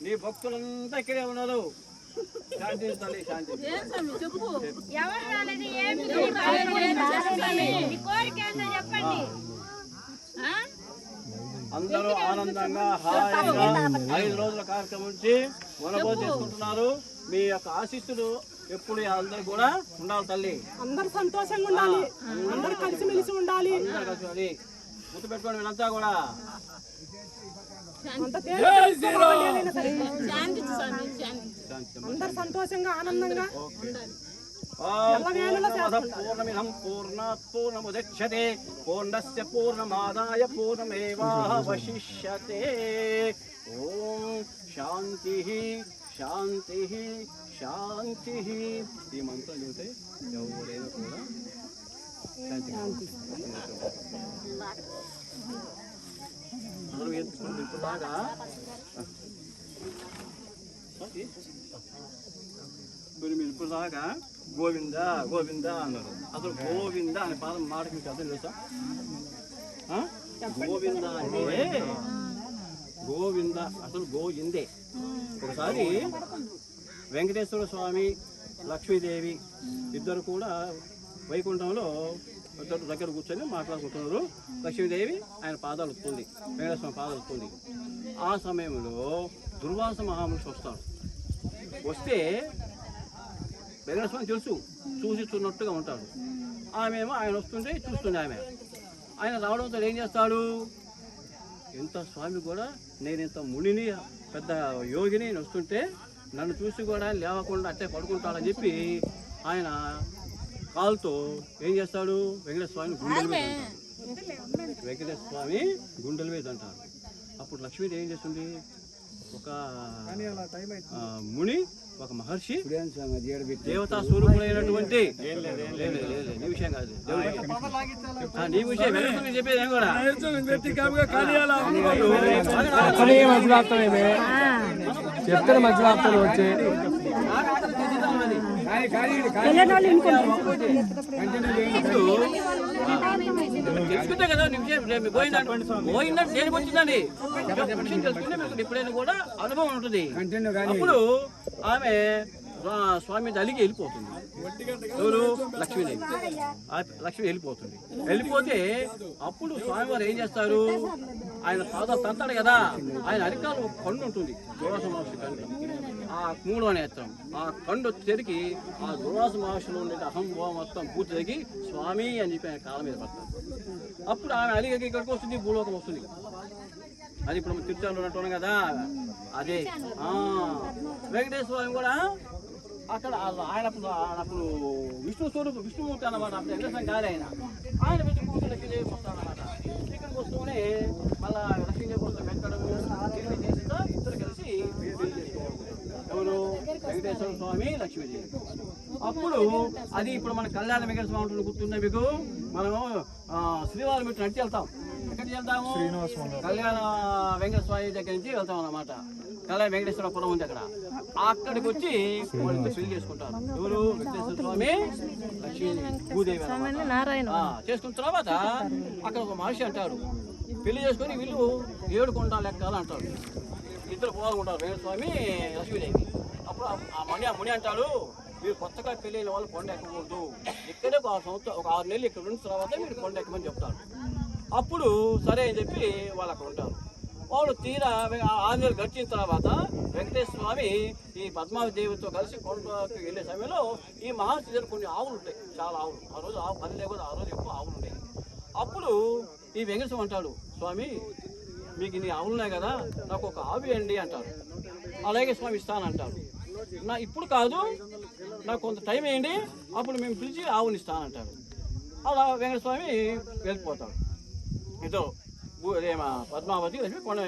నీ భక్తులంతా ఇక్కడే ఉన్నారు. శాంతి తల్లి శాంతి. అందరూ ఆనందంగా హాయిగా 5 రోజుల కార్యక్రమం నుంచి వనభోజనం చేసుకుంటున్నారు. మీ యొక్క ఆశీస్సులు ఎప్పుడు అందరు కూడా ఉండాలి తల్లి. అందరూ సంతోషంగా ఉండాలి, అందరూ కలిసిమెలిసి ఉండాలి. గుర్తుపెట్టుకోండి వీళ్ళంతా కూడా. అందరూ సంతోషంగా ఆనందంగా పూర్ణమిదం పూర్ణాత్ పూర్ణముదచ్యతే పూర్ణస్య పూర్ణమాదాయ పూర్ణమేవావశిష్యతే. ఓం శాంతి శాంతి శాంతి. ఈ మంత్రం చూస్తే ఎవరైనా కూడా శాంతి. ఇప్పుడు బాగా మీరు ఇప్పుడు దాకా గోవింద గోవింద అన్నారు. అసలు గోవింద అనే పాదం మాటకి మీకు అర్థం తెలుసా? గోవింద అంటే గోవింద అసలు గోవిందే. ఒకసారి వెంకటేశ్వర స్వామి లక్ష్మీదేవి ఇద్దరు కూడా వైకుంఠంలో దగ్గర కూర్చొని మాట్లాడుకుంటున్నారు. లక్ష్మీదేవి ఆయన పాదాలు వస్తుంది, వెంకటేశ్వర స్వామి పాదాలు వస్తుంది. ఆ సమయంలో దుర్వాస మహాముషి వస్తాడు. వస్తే వెంకటేశ్వర స్వామి తెలుసు, చూసిస్తున్నట్టుగా ఉంటాడు. ఆమెమో ఆయన వస్తుంటే చూస్తుంది. ఆయన రావడంతో ఏం చేస్తాడు? ఎంత స్వామి కూడా నేను ఇంత మునిని పెద్ద యోగిని వస్తుంటే నన్ను చూసి కూడా లేవకుండా అట్టే పడుకుంటాడని చెప్పి ఆయన కాలుతో ఏం చేస్తాడు? వెంకటేశ్వర స్వామి గుండెల మీద అంటాడు. వెంకటేశ్వర స్వామి గుండెల మీద అంటాడు. అప్పుడు లక్ష్మీదేవి ఏం చేస్తుంది? ఒక ముని, ఒక మహర్షి, దేవతా స్వరూపుడైనటువంటి నీ విషయం కాదు, నీ విషయం చెప్పేది ఏం కూడా చెప్తారు మధ్యలో ఆపుతారు వచ్చి తెలుసుకుంటే కదా పోయినట్టు దేనికి వచ్చిందండి తెలుసుకుంటే మీకు ఎప్పుడైనా కూడా అనుభవం ఉంటుంది. అప్పుడు ఆమె స్వామి అలిగి వెళ్ళిపోతుంది. ఎవరు? లక్ష్మీదేవి. లక్ష్మి వెళ్ళిపోతుంది. వెళ్ళిపోతే అప్పుడు స్వామివారు ఏం చేస్తారు? ఆయన పాదాలు తంతాడు కదా, ఆయన అరికాలు ఒక కన్ను ఉంటుంది, దుర్వాస మహర్షి కన్ను, ఆ 3వ నేత్రం. ఆ కన్ను తెరికి ఆ దుర్వాస మహర్షిలో ఉండే అహంభావం మొత్తం పూర్తి తగ్గి స్వామి అని చెప్పి ఆయన కాళ్ళ మీద పడతారు. అప్పుడు ఆమె అలిగి ఇక్కడికి వస్తుంది, భూలోకం వస్తుంది. అది ఇప్పుడు మనం తిరుచాలు ఉన్నట్టున్నాం కదా, అదే వెంకటేశ్వర స్వామి కూడా అక్కడ అప్పుడు విష్ణు స్వరూపు విష్ణుమూర్తి అన్నమాట. అప్పుడు వెంకటేశ్వరం కాదు ఆయన పెట్టి కూర్చొని లక్ష్మీదేవి వస్తాడనమాట. ఇక్కడికి వస్తూనే మళ్ళా లక్ష్మీదేవి కోసం వెంకటము చేసిందా ఇద్దరు కలిసి పెళ్లి చేసుకోవాలి. ఎవరు? వెంకటేశ్వర స్వామి లక్ష్మీదేవి. అప్పుడు అది ఇప్పుడు మన కళ్యాణ వెంకటేశ్వర స్వామి ఉంటుంది, గుర్తుందా మీకు? మనము శ్రీవారి పెట్టి నడిచి వెళ్తాం. ఎక్కడికి వెళ్తాము? కళ్యాణ వెంకటేశ్వర స్వామి దగ్గర నుంచి వెళ్తాం అన్నమాట. కళ్యాణ వెంకటేశ్వర పురం ఉంది అక్కడ. అక్కడికి వచ్చి వాళ్ళతో పెళ్లి చేసుకుంటారు. ఎవరు? వెంకటేశ్వర స్వామి లక్ష్మీ భూదేవి చేసుకున్న తర్వాత అక్కడ ఒక మహర్షి అంటారు, పెళ్లి చేసుకొని వీళ్ళు 7 కొండల లెక్కలు అంటారు. ఇద్దరు పోవాలనుకుంటారు, వెంకటేశ్వర స్వామి లక్ష్మీదేవి. అప్పుడు ఆ ముని అంటాడు, మీరు కొత్తగా పెళ్లి అయిన వాళ్ళు కొండ ఎక్కకూడదు, ఇక్కడే ఒక 6 నెలలు ఇక్కడ ఉన్న తర్వాత మీరు కొండ ఎక్కమని చెప్తారు. అప్పుడు సరే అని చెప్పి వాళ్ళు అక్కడ ఉంటారు. వాళ్ళు తీరా 6 నెలలు గడిచిన తర్వాత వెంకటేశ్వర స్వామి ఈ పద్మావతి దేవితో కలిసి కొండకి వెళ్ళే సమయంలో ఈ మహర్షి దగ్గర కొన్ని ఆవులు ఉంటాయి, చాలా ఆవులు. ఆ రోజు ఆవు పని లేకపోతే ఆ రోజు ఎక్కువ ఆవులు ఉంటాయి. అప్పుడు ఈ వెంకటేశ్వరం అంటాడు, స్వామి మీకు ఇన్ని ఆవులు ఉన్నాయి కదా, నాకు ఒక ఆవు ఇవ్వండి అంటారు. అలాగే స్వామి ఇస్తానంటారు. నా ఇప్పుడు కాదు, నాకు కొంత టైం వేయండి, అప్పుడు మేము పిలిచి ఆవుని ఇస్తానంటారు. అలా వెంకటస్వామి వెళ్ళిపోతాడు. ఇదో పద్మావతి కొండ